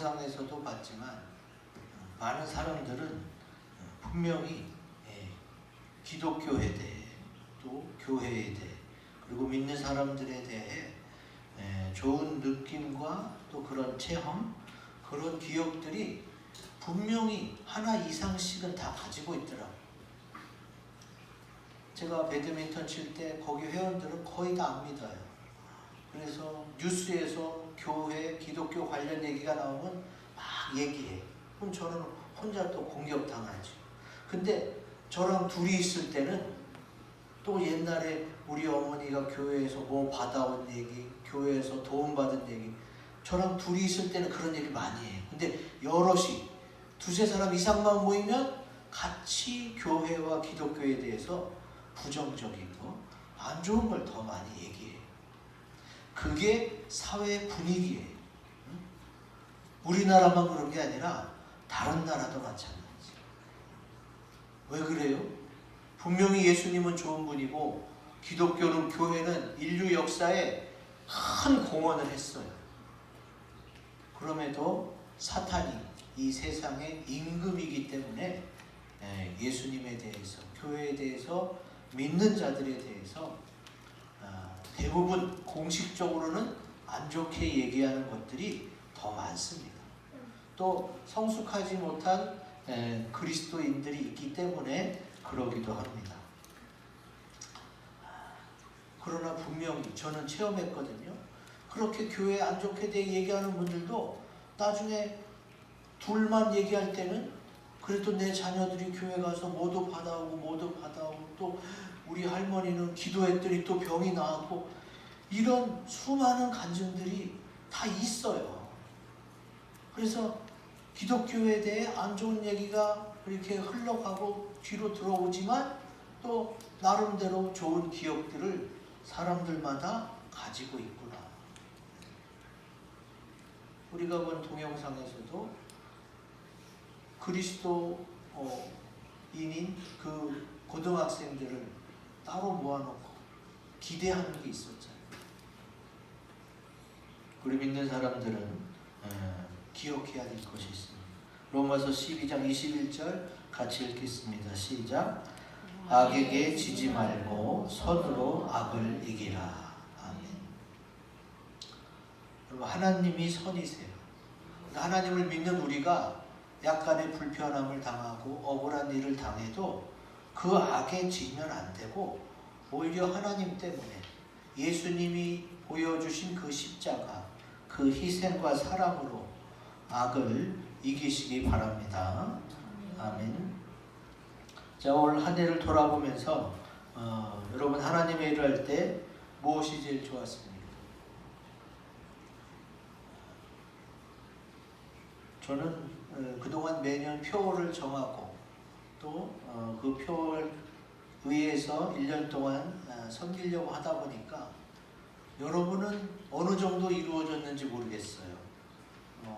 동영상에서도 봤지만 많은 사람들은 분명히 기독교에 대해 또 교회에 대해 그리고 믿는 사람들에 대해 좋은 느낌과 또 그런 체험 그런 기억들이 분명히 하나 이상씩은 다 가지고 있더라고요. 제가 배드민턴 칠 때 거기 회원들은 거의 다 안 믿어요. 그래서 뉴스에서 교회, 기독교 관련 얘기가 나오면 막 얘기해. 그럼 저는 혼자 또 공격당하죠. 근데 저랑 둘이 있을 때는 또 옛날에 우리 어머니가 교회에서 뭐 받아온 얘기, 교회에서 도움받은 얘기, 저랑 둘이 있을 때는 그런 얘기 많이 해요. 근데 여럿이 두세 사람 이상만 모이면 같이 교회와 기독교에 대해서 부정적인 거, 안 좋은 걸 더 많이 얘기해요. 그게 사회 분위기예요. 우리나라만 그런 게 아니라 다른 나라도 마찬가지예요. 왜 그래요? 분명히 예수님은 좋은 분이고 기독교는 교회는 인류 역사에 큰 공헌을 했어요. 그럼에도 사탄이 이 세상의 임금이기 때문에 예수님에 대해서 교회에 대해서 믿는 자들에 대해서 대부분 공식적으로는 안 좋게 얘기하는 것들이 더 많습니다. 또 성숙하지 못한 그리스도인들이 있기 때문에 그러기도 합니다. 그러나 분명히 저는 체험했거든요. 그렇게 교회 안 좋게 대해 얘기하는 분들도 나중에 둘만 얘기할 때는 그래도 내 자녀들이 교회 가서 뭐도 받아오고 또 우리 할머니는 기도했더니 또 병이 나았고 이런 수많은 간증들이 다 있어요. 그래서 기독교에 대해 안 좋은 얘기가 이렇게 흘러가고 뒤로 들어오지만 또 나름대로 좋은 기억들을 사람들마다 가지고 있구나. 우리가 본 동영상에서도 그리스도인인 그 고등학생들을 따로 모아놓고 기대하는 게 있었잖아요. 우리 믿는 사람들은 기억해야 될 것이 있습니다. 로마서 12장 21절 같이 읽겠습니다. 시작. 악에게 지지 말고 선으로 악을 이기라. 아멘. 여러분, 하나님이 선이세요. 하나님을 믿는 우리가 약간의 불편함을 당하고 억울한 일을 당해도 그 악에 지면 안 되고 오히려 하나님 때문에 예수님이 보여주신 그 십자가, 그 희생과 사랑으로 악을 이기시기 바랍니다. 아멘. 자, 올 한 해를 돌아보면서 여러분 하나님의 일을 할 때 무엇이 제일 좋았습니까? 저는 그동안 매년 표를 정하고 또 그 표를 의해서 1년 동안 섬기려고 하다 보니까 여러분은 어느 정도 이루어졌는지 모르겠어요.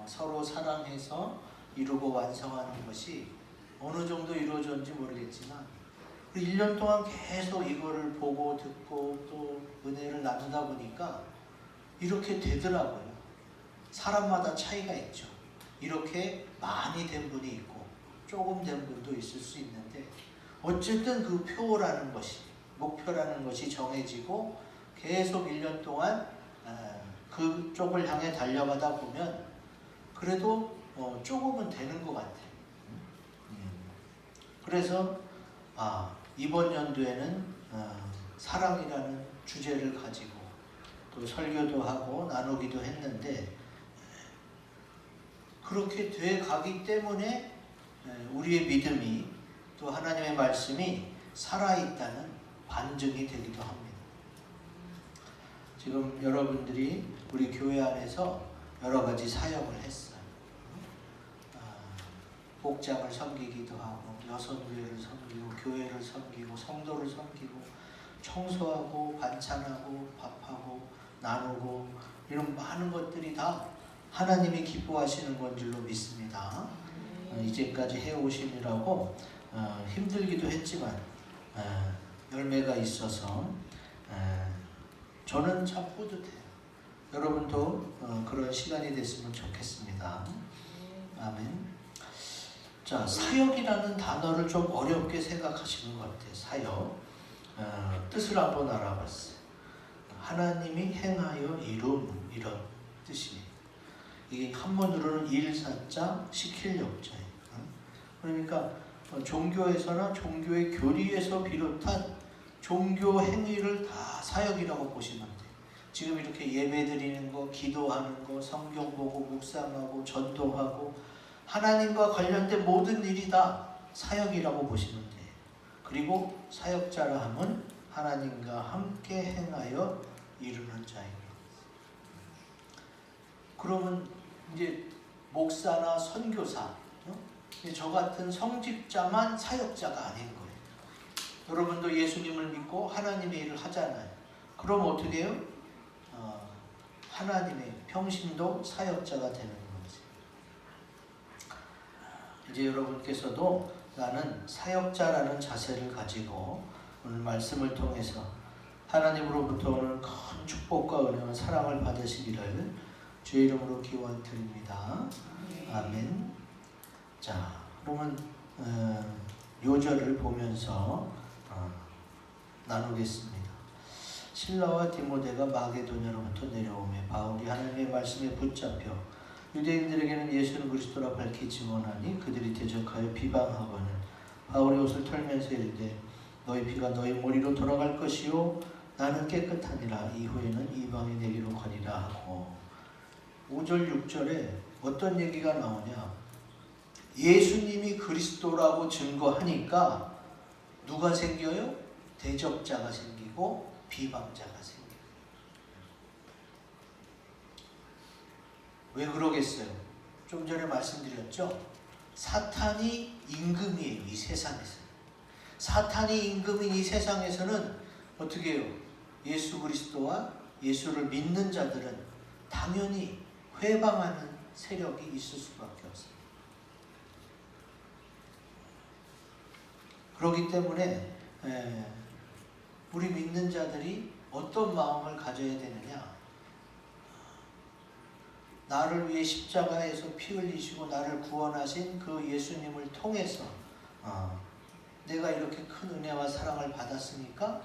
서로 사랑해서 이루고 완성하는 것이 어느 정도 이루어졌는지 모르겠지만 1년 동안 계속 이거를 보고 듣고 또 은혜를 나누다 보니까 이렇게 되더라고요. 사람마다 차이가 있죠. 이렇게 많이 된 분이 있고 조금 된 분도 있을 수 있는데 어쨌든 그 표라는 것이, 목표라는 것이 정해지고 계속 1년 동안 그쪽을 향해 달려가다 보면 그래도 조금은 되는 것 같아요. 그래서 이번 연도에는 사랑이라는 주제를 가지고 또 설교도 하고 나누기도 했는데 그렇게 돼 가기 때문에 우리의 믿음이 또 하나님의 말씀이 살아있다는 반증이 되기도 합니다. 지금 여러분들이 우리 교회 안에서 여러 가지 사역을 했어요. 복장을 섬기기도 하고 여성교회를 섬기고 교회를 섬기고 성도를 섬기고 청소하고 반찬하고 밥하고 나누고 이런 많은 것들이 다 하나님이 기뻐하시는 건 줄로 믿습니다. 이제까지 해오시느라고 힘들기도 했지만 열매가 있어서 저는 참 뿌듯해요. 여러분도 그런 시간이 됐으면 좋겠습니다. 아멘. 자, 사역이라는 단어를 좀 어렵게 생각하시는 것 같아요. 사역. 뜻을 한번 알아봤어요. 하나님이 행하여 이룬 이런 뜻이에요. 이게 한문으로는 일사자 시킬 역자예요. 그러니까 종교에서나 종교의 교리에서 비롯한 종교 행위를 다 사역이라고 보시면 돼요. 지금 이렇게 예배 드리는 거, 기도하는 거, 성경 보고 묵상하고 전도하고 하나님과 관련된 모든 일이 다 사역이라고 보시면 돼요. 그리고 사역자라 함은 하나님과 함께 행하여 이루는 자입니다. 그러면 이제 목사나 선교사, 저 같은 성직자만 사역자가 아닌 거예요. 여러분도 예수님을 믿고 하나님의 일을 하잖아요. 그럼 어떻게 해요? 하나님의 평신도 사역자가 되는 거지. 이제 여러분께서도 나는 사역자라는 자세를 가지고 오늘 말씀을 통해서 하나님으로부터 오는 큰 축복과 은혜와 사랑을 받으시기를 주의 이름으로 기원드립니다. 아멘. 자, 그러면 요절을 보면서 나누겠습니다. 실라와 디모데가 마게도냐로부터 내려오매 바울이 하나님의 말씀에 붙잡혀 유대인들에게는 예수는 그리스도라 밝히지 원하니 그들이 대적하여 비방하거늘 바울이 옷을 털면서 이르되 너희 피가 너희 머리로 돌아갈 것이요 나는 깨끗하니라 이후에는 이방이 내기로 가리라 하고 5절 6절에 어떤 얘기가 나오냐, 예수님이 그리스도라고 증거하니까 누가 생겨요? 대적자가 생기고 비방자가 생겨요. 왜 그러겠어요? 좀 전에 말씀드렸죠? 사탄이 임금이에요. 이 세상에서. 사탄이 임금인 이 세상에서는 어떻게 해요? 예수 그리스도와 예수를 믿는 자들은 당연히 회방하는 세력이 있을 수밖에 없어요. 그렇기 때문에 우리 믿는 자들이 어떤 마음을 가져야 되느냐, 나를 위해 십자가에서 피 흘리시고 나를 구원하신 그 예수님을 통해서 내가 이렇게 큰 은혜와 사랑을 받았으니까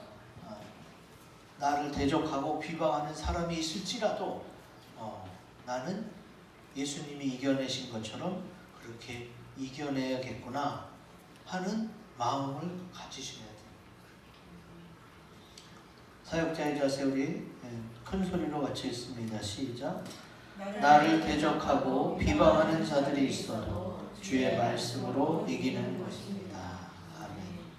나를 대적하고 비방하는 사람이 있을지라도 나는 예수님이 이겨내신 것처럼 그렇게 이겨내야겠구나 하는 마음을 가지셔야 돼요. 사역자의 자세 우리 큰 소리로 같이 읽습니다. 시작. 나를 대적하고 비방하는 자들이 있어도 주의 말씀으로 이기는 것입니다. 아멘.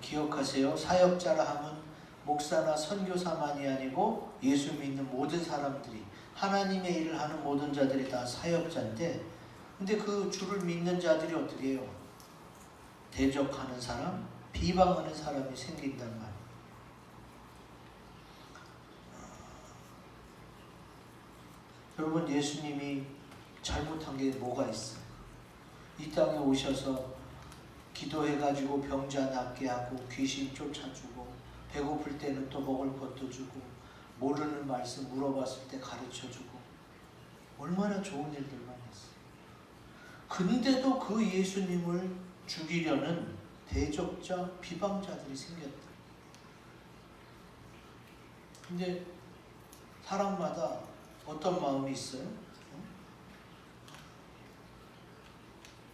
기억하세요. 사역자라 하면 목사나 선교사만이 아니고 예수 믿는 모든 사람들이, 하나님의 일을 하는 모든 자들이 다 사역자인데, 근데 그 주를 믿는 자들이 어떻게 해요? 대적하는 사람, 비방하는 사람이 생긴단 말이에요. 여러분, 예수님이 잘못한 게 뭐가 있어요? 이 땅에 오셔서 기도해가지고 병자 낫게 하고 귀신 쫓아주고 배고플 때는 또 먹을 것도 주고 모르는 말씀 물어봤을 때 가르쳐주고 얼마나 좋은 일들만 했어요. 근데도 그 예수님을 죽이려는 대적자, 비방자들이 생겼다. 근데 사람마다 어떤 마음이 있어요?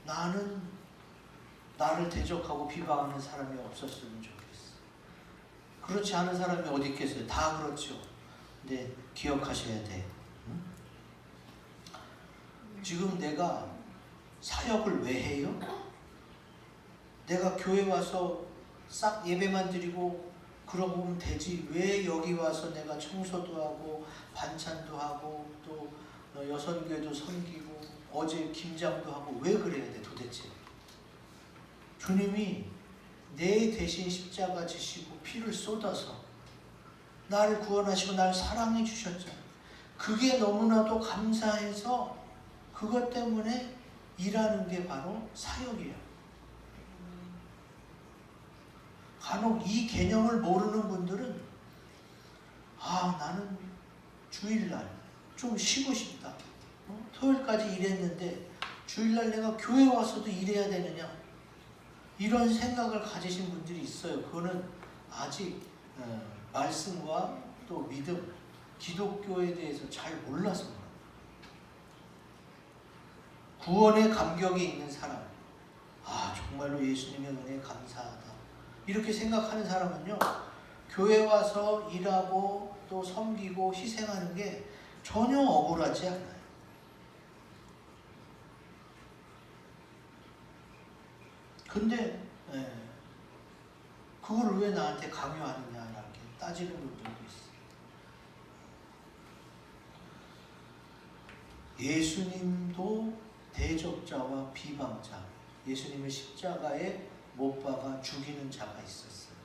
나는 나를 대적하고 비방하는 사람이 없었으면 좋겠어. 그렇지 않은 사람이 어디 있겠어요? 다 그렇죠. 근데 기억하셔야 돼. 지금 내가 사역을 왜 해요? 내가 교회 와서 싹 예배만 드리고 그러고 오면 되지. 왜 여기 와서 내가 청소도 하고 반찬도 하고 또 여선교회도 섬기고 어제 김장도 하고 왜 그래야 돼 도대체? 주님이 내 대신 십자가 지시고 피를 쏟아서 나를 구원하시고 나를 사랑해 주셨잖아요. 그게 너무나도 감사해서 그것 때문에 일하는 게 바로 사역이에요. 간혹 이 개념을 모르는 분들은 나는 주일날 좀 쉬고 싶다. 토요일까지 일했는데 주일날 내가 교회 와서도 일해야 되느냐? 이런 생각을 가지신 분들이 있어요. 그거는 아직 말씀과 또 믿음, 기독교에 대해서 잘 몰라서 그래요. 구원의 감격이 있는 사람, 정말로 예수님의 은혜에 감사하다, 이렇게 생각하는 사람은요, 교회 와서 일하고 또 섬기고 희생하는 게 전혀 억울하지 않아요. 근데 그걸 왜 나한테 강요하느냐 이렇게 따지는 분들도 있어요. 예수님도 대적자와 비방자, 예수님의 십자가에 못 박아 죽이는 자가 있었어요.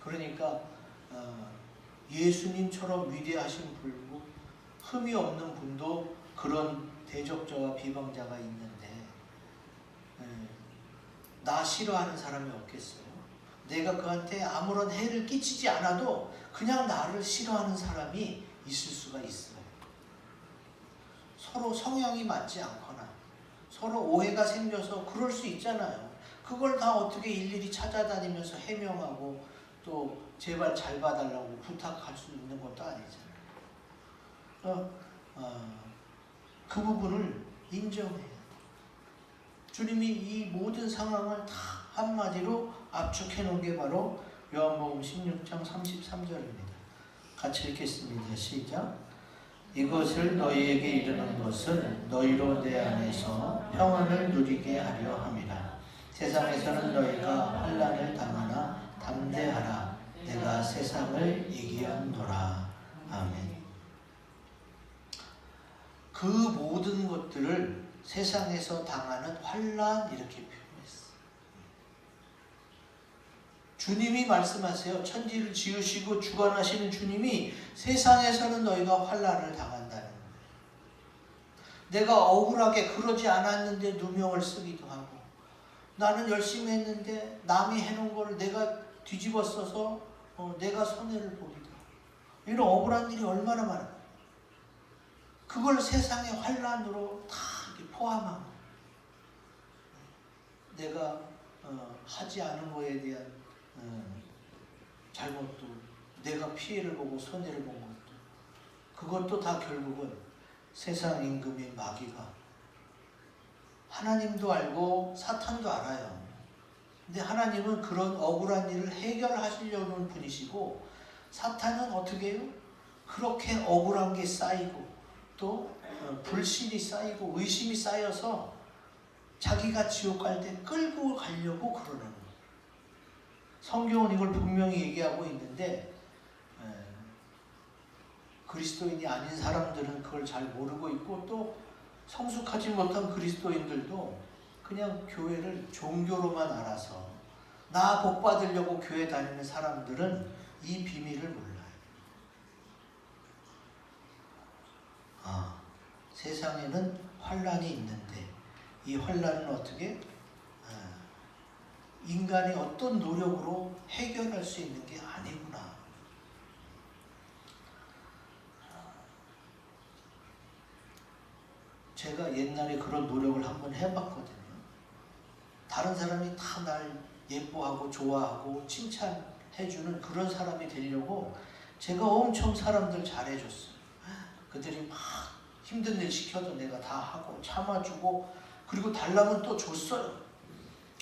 그러니까 예수님처럼 위대하신 분도, 흠이 없는 분도 그런 대적자와 비방자가 있는데 나 싫어하는 사람이 없겠어요? 내가 그한테 아무런 해를 끼치지 않아도 그냥 나를 싫어하는 사람이 있을 수가 있어요. 서로 성향이 맞지 않거나 서로 오해가 생겨서 그럴 수 있잖아요. 그걸 다 어떻게 일일이 찾아다니면서 해명하고 또 제발 잘 봐달라고 부탁할 수 있는 것도 아니잖아요. 그 부분을 인정해요. 주님이 이 모든 상황을 다 한마디로 압축해 놓은 게 바로 요한복음 16장 33절입니다. 같이 읽겠습니다. 시작. 이것을 너희에게 이르는 것은 너희로 내 안에서 평안을 누리게 하려 함이라. 세상에서는 너희가 환난을 당하나 담대하라. 내가 세상을 이기었노라. 아멘. 그 모든 것들을 세상에서 당하는 환난 이렇게 표현했어요. 주님이 말씀하세요. 천지를 지으시고 주관하시는 주님이 세상에서는 너희가 환난을 당한다는 거예요. 내가 억울하게 그러지 않았는데 누명을 쓰기도 하고, 나는 열심히 했는데 남이 해놓은 거를 내가 뒤집어 써서 내가 손해를 보기도 하고, 이런 억울한 일이 얼마나 많아요. 그걸 세상의 환난으로 다 포함하고, 내가 하지 않은 거에 대한 잘못도, 내가 피해를 보고 손해를 본 것도, 그것도 다 결국은 세상 임금인 마귀가, 하나님도 알고 사탄도 알아요. 근데 하나님은 그런 억울한 일을 해결하시려는 분이시고, 사탄은 어떻게 해요? 그렇게 억울한 게 쌓이고 또 불신이 쌓이고 의심이 쌓여서 자기가 지옥 갈 때 끌고 가려고 그러는 거예요. 성경은 이걸 분명히 얘기하고 있는데 그리스도인이 아닌 사람들은 그걸 잘 모르고 있고, 또 성숙하지 못한 그리스도인들도 그냥 교회를 종교로만 알아서 나 복 받으려고 교회 다니는 사람들은 이 비밀을 몰라요. 세상에는 환난이 있는데 이 환난은 어떻게 인간의 어떤 노력으로 해결할 수 있는 게 아니구나. 제가 옛날에 그런 노력을 한번 해봤거든요. 다른 사람이 다 날 예뻐하고 좋아하고 칭찬해주는 그런 사람이 되려고 제가 엄청 사람들 잘해줬어요. 그들이 막 힘든 일 시켜도 내가 다 하고 참아주고, 그리고 달라면 또 줬어요.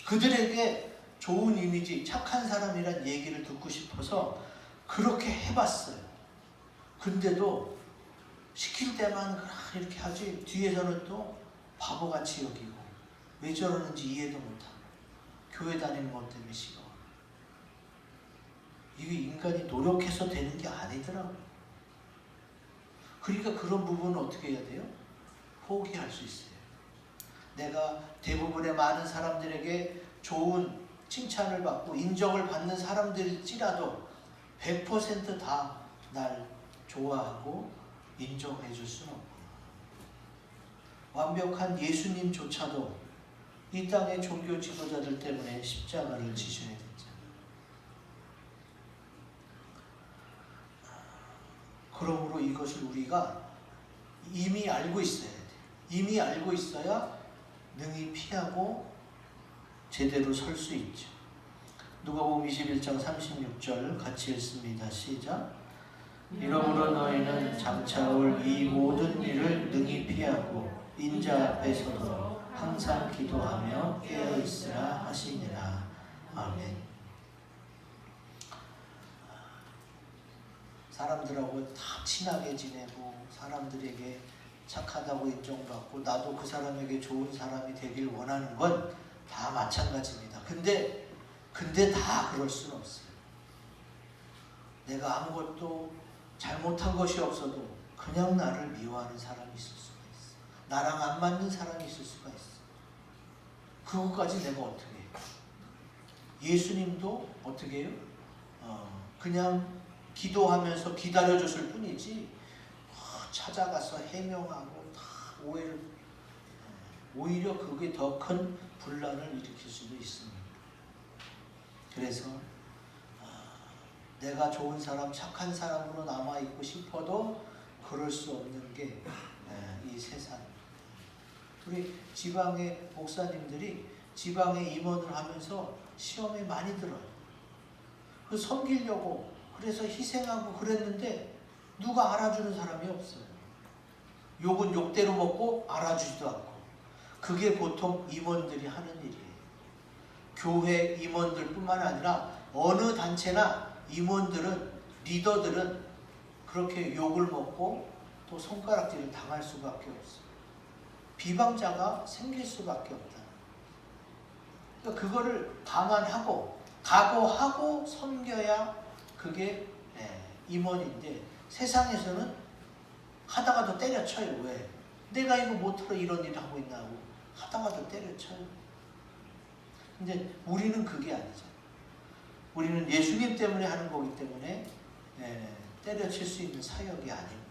그들에게 좋은 이미지, 착한 사람이란 얘기를 듣고 싶어서 그렇게 해봤어요. 근데도 시킬 때만 이렇게 하지 뒤에서는 또 바보같이 여기고 왜 저러는지 이해도 못하고 교회 다니는 것 때문에 싫어. 이게 인간이 노력해서 되는 게 아니더라고요. 그러니까 그런 부분은 어떻게 해야 돼요? 포기할 수 있어요. 내가 대부분의 많은 사람들에게 좋은 칭찬을 받고 인정을 받는 사람들일지라도 100% 다 날 좋아하고 인정해 줄 수는 없고, 완벽한 예수님조차도 이 땅의 종교 지도자들 때문에 십자가를 지셔야 됐잖아요. 그러므로 이것을 우리가 이미 알고 있어야 돼. 이미 알고 있어야 능히 피하고 제대로 설 수 있죠. 누가복음 21장 36절 같이 읽습니다. 시작. 이러므로 너희는 장차 올 이 모든 일을 능히 피하고 인자 앞에 서서 항상 기도하며 깨어 있으라 하시니라. 아멘. 사람들하고 다 친하게 지내고 사람들에게 착하다고 인정받고 나도 그 사람에게 좋은 사람이 되길 원하는 건 다 마찬가지입니다. 근데 다 그럴 수는 없어요. 내가 아무것도 잘못한 것이 없어도 그냥 나를 미워하는 사람이 있을 수가 있어. 나랑 안 맞는 사람이 있을 수가 있어. 그것까지 내가 어떻게 해요? 예수님도 어떻게 해요? 그냥 기도하면서 기다려줬을 뿐이지 찾아가서 해명하고 다 오히려 그게 더 큰 분란을 일으킬 수도 있습니다. 그래서 내가 좋은 사람, 착한 사람으로 남아있고 싶어도 그럴 수 없는 게 이 세상. 우리 지방의 목사님들이 지방에 임원을 하면서 시험에 많이 들어요. 그 섬기려고 그래서 희생하고 그랬는데 누가 알아주는 사람이 없어요. 욕은 욕대로 먹고 알아주지도 않고. 그게 보통 임원들이 하는 일이에요. 교회 임원들 뿐만 아니라 어느 단체나 임원들은, 리더들은 그렇게 욕을 먹고 또 손가락질을 당할 수밖에 없어요. 비방자가 생길 수밖에 없다. 그러니까 그거를 감안하고 각오하고 섬겨야 그게 임원인데 세상에서는 하다가도 때려쳐요. 왜? 내가 이거 못하러 이런 일을 하고 있나 고 하다가도 때려쳐요. 근데 우리는 그게 아니죠. 우리는 예수님 때문에 하는 거기 때문에 때려칠 수 있는 사역이 아닙니다.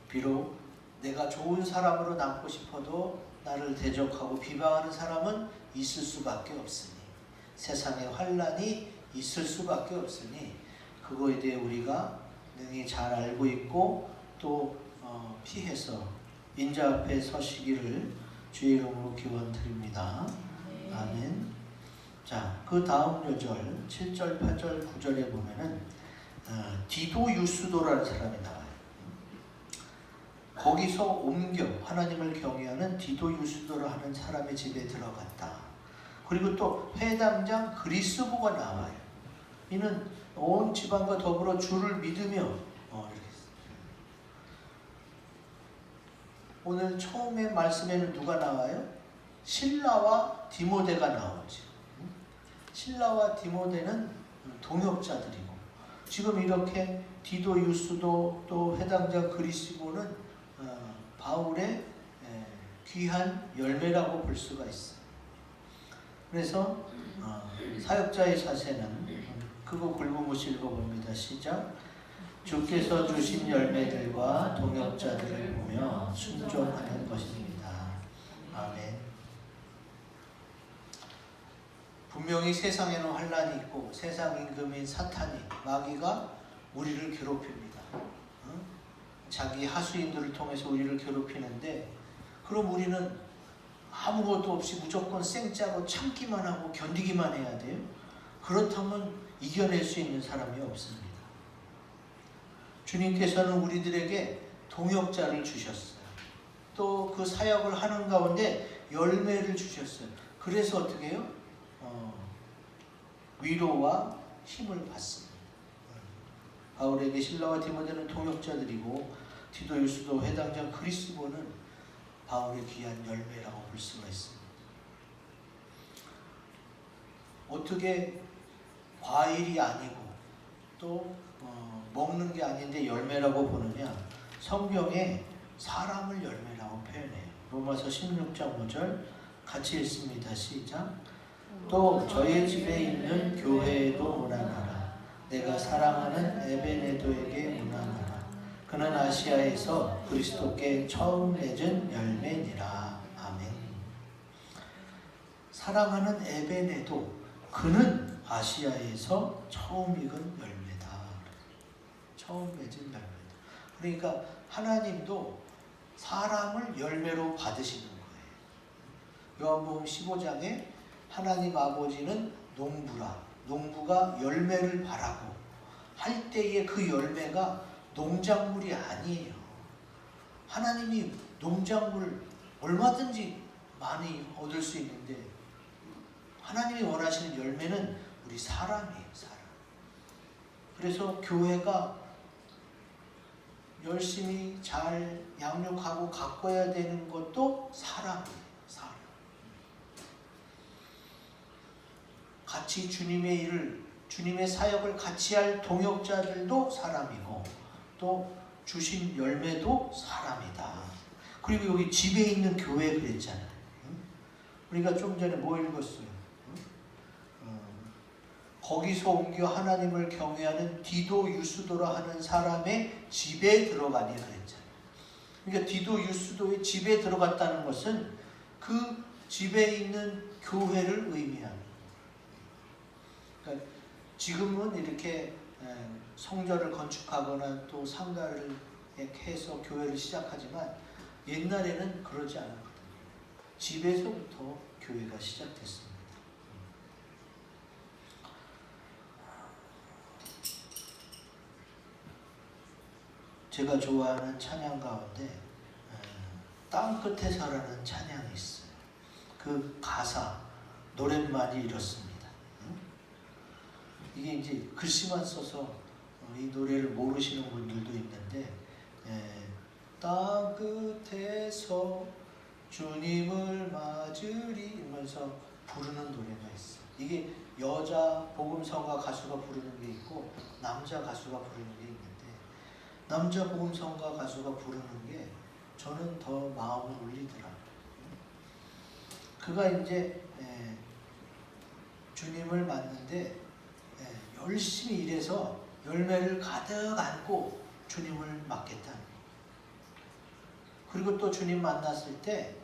비록 내가 좋은 사람으로 남고 싶어도 나를 대적하고 비방하는 사람은 있을 수밖에 없으니, 세상에 환난이 있을 수밖에 없으니 그거에 대해 우리가 능히 잘 알고 있고 또 피해서 인자 앞에 서시기를 주의 이름으로 기원드립니다. 아멘. 자, 그 다음 요절 7절, 8절, 9절에 보면은 디도 유스도라는 사람이 나와요. 거기서 옮겨 하나님을 경외하는 디도 유스도라 하는 사람의 집에 들어갔다. 그리고 또 회당장 그리스보가 나와요. 이는 온 지방과 더불어 주를 믿으며 이렇게 오늘 처음에 말씀에는 누가 나와요? 실라와 디모데가 나오죠. 실라와 디모데는 동역자들이고 지금 이렇게 디도 유스도 또 회당장 그리스보는 바울의 귀한 열매라고 볼 수가 있어요. 그래서 사역자의 자세는 그거 굵은것이 읽어봅니다. 시작. 주께서 주신 열매들과 동역자들을 보며 순종하는 것입니다. 아멘. 분명히 세상에는 환난이 있고 세상 임금인 사탄이, 마귀가 우리를 괴롭힙니다. 자기 하수인들을 통해서 우리를 괴롭히는데 그럼 우리는 아무것도 없이 무조건 쌩짜고 참기만 하고 견디기만 해야 돼요? 그렇다면 이겨낼 수 있는 사람이 없습니다. 주님께서는 우리들에게 동역자를 주셨어요. 또 그 사역을 하는 가운데 열매를 주셨어요. 그래서 어떻게 해요? 위로와 힘을 받습니다. 바울에게 실라와 디모데는 동역자들이고 디도 유스도 회당장 그리스보는 바울의 귀한 열매라고 볼 수가 있습니다. 어떻게 과일이 아니고 또 먹는 게 아닌데 열매라고 보느냐? 성경에 사람을 열매라고 표현해요. 로마서 16장 5절 같이 읽습니다. 시작. 또 저희 집에 있는 교회에도 문안하라. 내가 사랑하는 에베네도에게 문안하라. 그는 아시아에서 그리스도께 처음 맺은 열매니라. 아멘. 사랑하는 에베네도, 그는 아시아에서 처음 익은 열매다. 처음 맺은 열매다. 그러니까 하나님도 사람을 열매로 받으시는 거예요. 요한복음 15장에 하나님 아버지는 농부라, 농부가 열매를 바라고 할 때에 그 열매가 농작물이 아니에요. 하나님이 농작물을 얼마든지 많이 얻을 수 있는데 하나님이 원하시는 열매는 우리 사람이에요. 사람. 그래서 교회가 열심히 잘 양육하고 가꿔야 되는 것도 사람이에요. 사람. 같이 주님의 일을, 주님의 사역을 같이 할 동역자들도 사람이고 또 주신 열매도 사람이다. 그리고 여기 집에 있는 교회 그랬잖아요. 우리가 좀 전에 뭐 읽었어요? 거기서 옮겨 하나님을 경외하는 디도 유스도라 하는 사람의 집에 들어가니 그랬잖아요. 그러니까 디도 유스도의 집에 들어갔다는 것은 그 집에 있는 교회를 의미합니다. 그러니까 지금은 이렇게 성전을 건축하거나 또 상가를 해서 교회를 시작하지만 옛날에는 그러지 않았거든요. 집에서부터 교회가 시작됐습니다. 제가 좋아하는 찬양 가운데 땅끝에서라는 찬양이 있어요. 그 가사, 노랫말이 이렇습니다. 이게 이제 글씨만 써서 이 노래를 모르시는 분들도 있는데 땅끝에서 주님을 맞으리 이러면서 부르는 노래가 있어요. 이게 여자 복음성가 가수가 부르는 게 있고 남자 가수가 부르는 게 있는데 남자 복음성가 가수가 부르는 게 저는 더 마음을 울리더라고요. 그가 이제 주님을 맞는데 열심히 일해서 열매를 가득 안고 주님을 맞겠다는 거예요. 그리고 또 주님 만났을 때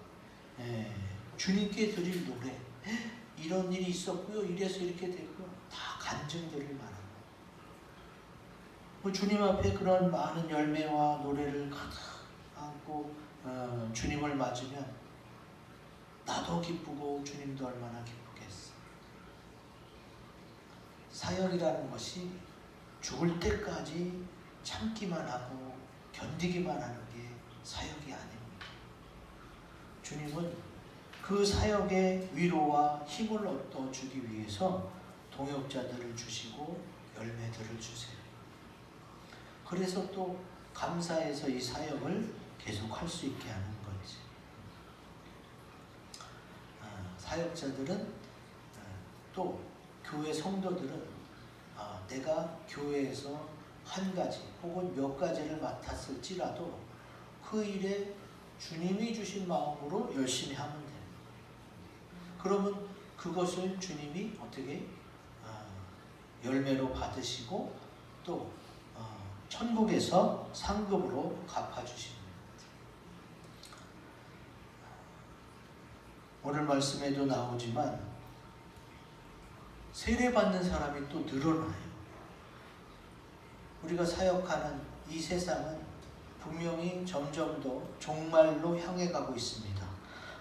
주님께 드릴 노래, 이런 일이 있었고요, 이래서 이렇게 됐고 다 간증들을 말하고 주님 앞에 그런 많은 열매와 노래를 가득 안고 주님을 맞으면 나도 기쁘고 주님도 얼마나 기쁘겠어. 사역이라는 것이 죽을 때까지 참기만 하고 견디기만 하는 게 사역이 아닙니다. 주님은 그 사역의 위로와 힘을 얻어주기 위해서 동역자들을 주시고 열매들을 주세요. 그래서 또 감사해서 이 사역을 계속할 수 있게 하는 거지. 사역자들은 또 교회 성도들은 내가 교회에서 한 가지 혹은 몇 가지를 맡았을지라도 그 일에 주님이 주신 마음으로 열심히 하면 돼요. 그러면 그것을 주님이 어떻게 열매로 받으시고 또 천국에서 상급으로 갚아주십니다. 오늘 말씀에도 나오지만 세례받는 사람이 또 늘어나요. 우리가 사역하는 이 세상은 분명히 점점 더 종말로 향해 가고 있습니다.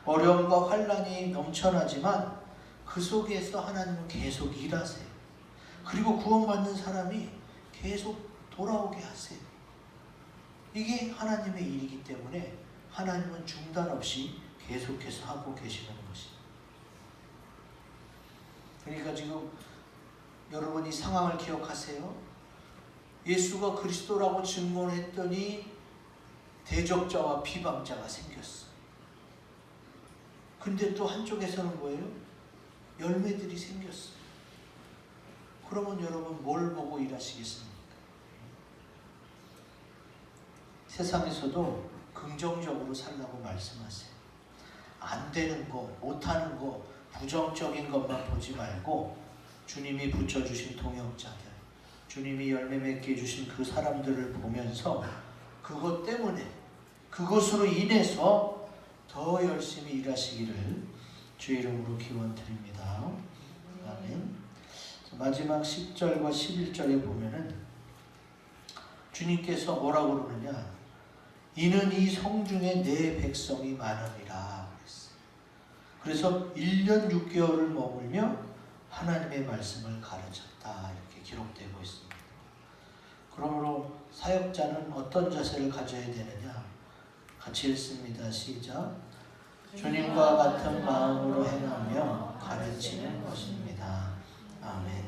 어려움과 환난이 넘쳐나지만 그 속에서 하나님은 계속 일하세요. 그리고 구원받는 사람이 계속 돌아오게 하세요. 이게 하나님의 일이기 때문에 하나님은 중단 없이 계속해서 하고 계시는 것입니다. 그러니까 지금 여러분 이 상황을 기억하세요. 예수가 그리스도라고 증언했더니 대적자와 비방자가 생겼어. 근데 또 한쪽에서는 뭐예요? 열매들이 생겼어요. 그러면 여러분 뭘 보고 일하시겠습니까? 세상에서도 긍정적으로 살라고 말씀하세요. 안 되는 거, 못하는 거, 부정적인 것만 보지 말고 주님이 붙여주신 동역자들, 주님이 열매 맺게 해주신 그 사람들을 보면서 그것 때문에, 그것으로 인해서 더 열심히 일하시기를 주의 이름으로 기원드립니다. 아멘. 마지막 10절과 11절에 보면은 주님께서 뭐라고 그러느냐? 이는 이 성중에 내 백성이 많으니라 그랬어요. 그래서 1년 6개월을 머물며 하나님의 말씀을 가르쳤다 이렇게 기록되고 있습니다. 그러므로 사역자는 어떤 자세를 가져야 되느냐? 같이 읽습니다. 시작. 주님과 같은 마음으로 행하며 가르치는 것입니다. 아멘.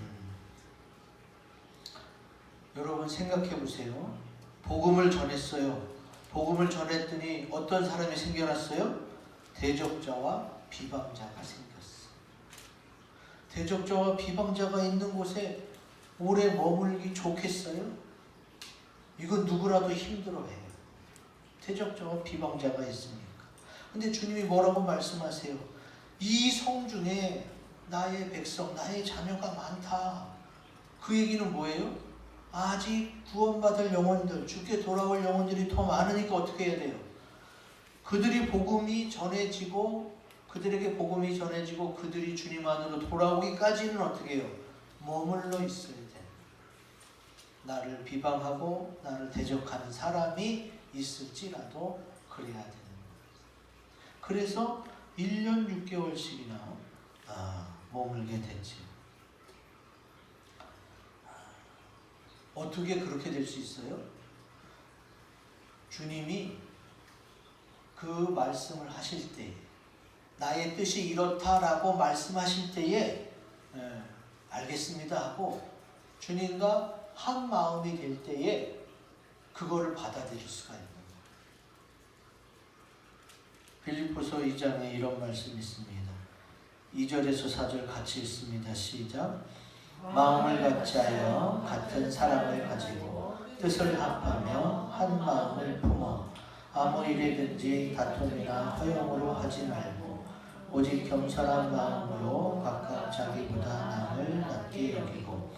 여러분 생각해 보세요. 복음을 전했어요. 복음을 전했더니 어떤 사람이 생겨났어요? 대적자와 비방자가 생겼어요. 대적자와 비방자가 있는 곳에 오래 머물기 좋겠어요? 이건 누구라도 힘들어해요. 대적자와 비방자가 있으니까. 근데 주님이 뭐라고 말씀하세요? 이 성중에 나의 백성, 나의 자녀가 많다. 그 얘기는 뭐예요? 아직 구원받을 영혼들, 주께 돌아올 영혼들이 더 많으니까 어떻게 해야 돼요? 그들이 복음이 전해지고, 그들에게 복음이 전해지고 그들이 주님 안으로 돌아오기까지는 어떻게 해요? 머물러 있어야 돼. 나를 비방하고 나를 대적하는 사람이 있을지라도 그래야 되는 거예요. 그래서 1년 6개월씩이나 머물게 됐지. 어떻게 그렇게 될 수 있어요? 주님이 그 말씀을 하실 때, 나의 뜻이 이렇다라고 말씀하실 때에 알겠습니다 하고 주님과 한 마음이 될 때에 그거를 받아들일 수가 있는 거예요. 빌립보서 2장에 이런 말씀이 있습니다. 2절에서 4절 같이 읽습니다. 시작. 마음을 같이하여 같은 사랑을 가지고 뜻을 합하며 한 마음을 품어 아무 일이든지 다툼이나 허용으로 하지 말고 오직 겸손한 마음으로 각각 자기보다 남을 낮게 여기고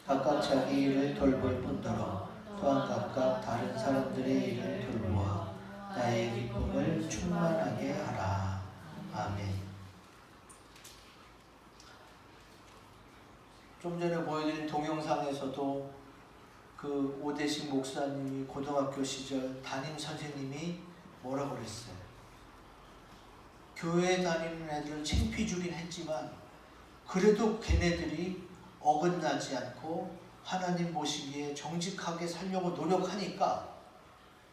각각 자기 일을 돌볼 뿐더러 또한 각각 다른 사람들의 일을 돌보아 나의 기쁨을 충만하게 하라. 아멘. 좀 전에 보여드린 동영상에서도 그 오대식 목사님이 고등학교 시절 담임 선생님이 뭐라고 그랬어요? 교회 다니는 애들을 창피 주긴 했지만 그래도 걔네들이 어긋나지 않고 하나님 보시기에 정직하게 살려고 노력하니까,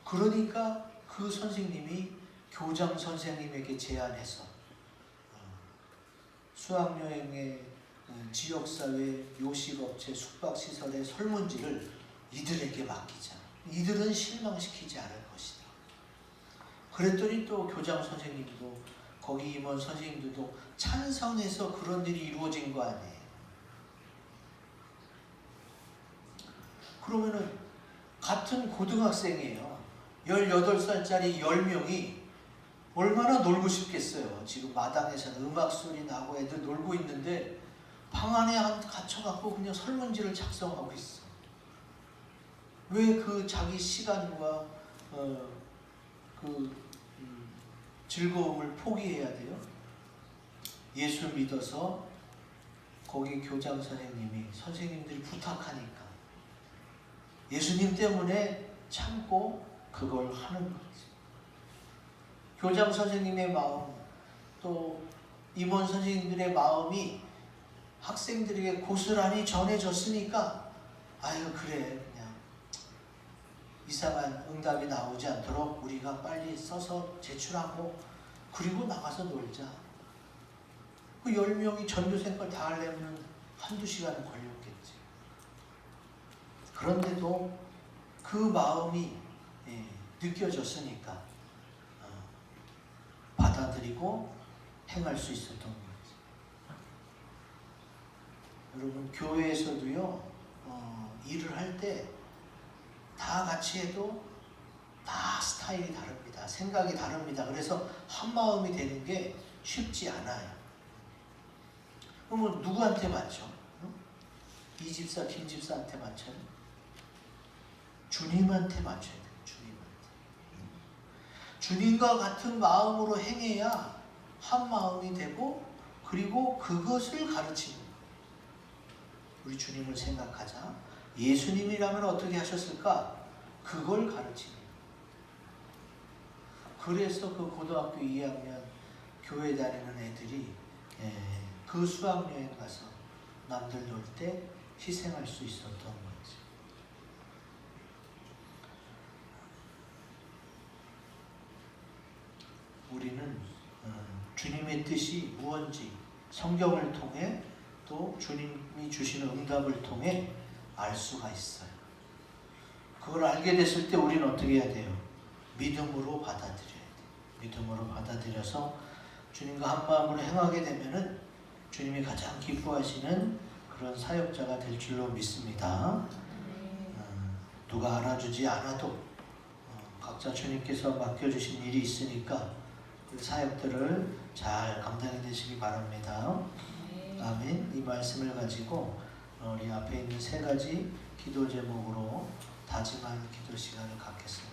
그러니까 그 선생님이 교장 선생님에게 제안해서 수학여행의 지역사회, 요식업체, 숙박시설의 설문지를 이들에게 맡기자. 이들은 실망시키지 않을 것이다. 그랬더니 또 교장 선생님도 거기 임원 선생님들도 찬성해서 그런 일이 이루어진 거 아니에요. 그러면은 같은 고등학생이에요. 18살짜리 10명이 얼마나 놀고 싶겠어요. 지금 마당에서는 음악 소리 나고 애들 놀고 있는데 방 안에 갇혀갖고 그냥 설문지를 작성하고 있어. 왜 그 자기 시간과 즐거움을 포기해야 돼요? 예수 믿어서 거기 교장 선생님들이 부탁하니까 예수님 때문에 참고 그걸 하는 거지. 교장 선생님의 마음, 또 임원 선생님들의 마음이 학생들에게 고스란히 전해졌으니까 아유 그래, 그냥 이상한 응답이 나오지 않도록 우리가 빨리 써서 제출하고 그리고 나가서 놀자. 그 10명이 전교생 걸 다 하려면 한두 시간 걸렸겠지. 그런데도 그 마음이 느껴졌으니까 받아들이고 행할 수 있었던 거지. 여러분 교회에서도요, 일을 할 때 다 같이 해도 다 스타일이 다릅니다. 생각이 다릅니다. 그래서 한 마음이 되는 게 쉽지 않아요. 그러면 누구한테 맞죠? 이 집사, 김 집사한테 맞춰요? 주님한테 맞춰야 돼요. 주님한테. 주님과 같은 마음으로 행해야 한 마음이 되고, 그리고 그것을 가르치는 거예요. 우리 주님을 생각하자. 예수님이라면 어떻게 하셨을까? 그걸 가르치는 거예요. 그래서 그 고등학교 2학년 교회 다니는 애들이 그 수학여행 가서 남들 놀 때 희생할 수 있었던 거지. 우리는 주님의 뜻이 무언지 성경을 통해 또 주님이 주시는 응답을 통해 알 수가 있어요. 그걸 알게 됐을 때 우리는 어떻게 해야 돼요? 믿음으로 받아들여야 돼요. 믿음으로 받아들여서 주님과 한 마음으로 행하게 되면은 주님이 가장 기뻐하시는 그런 사역자가 될 줄로 믿습니다. 누가 알아주지 않아도 각자 주님께서 맡겨주신 일이 있으니까 그 사역들을 잘 감당해내시기 바랍니다. 아멘. 이 말씀을 가지고 우리 앞에 있는 세 가지 기도 제목으로 다짐하는 기도 시간을 갖겠습니다.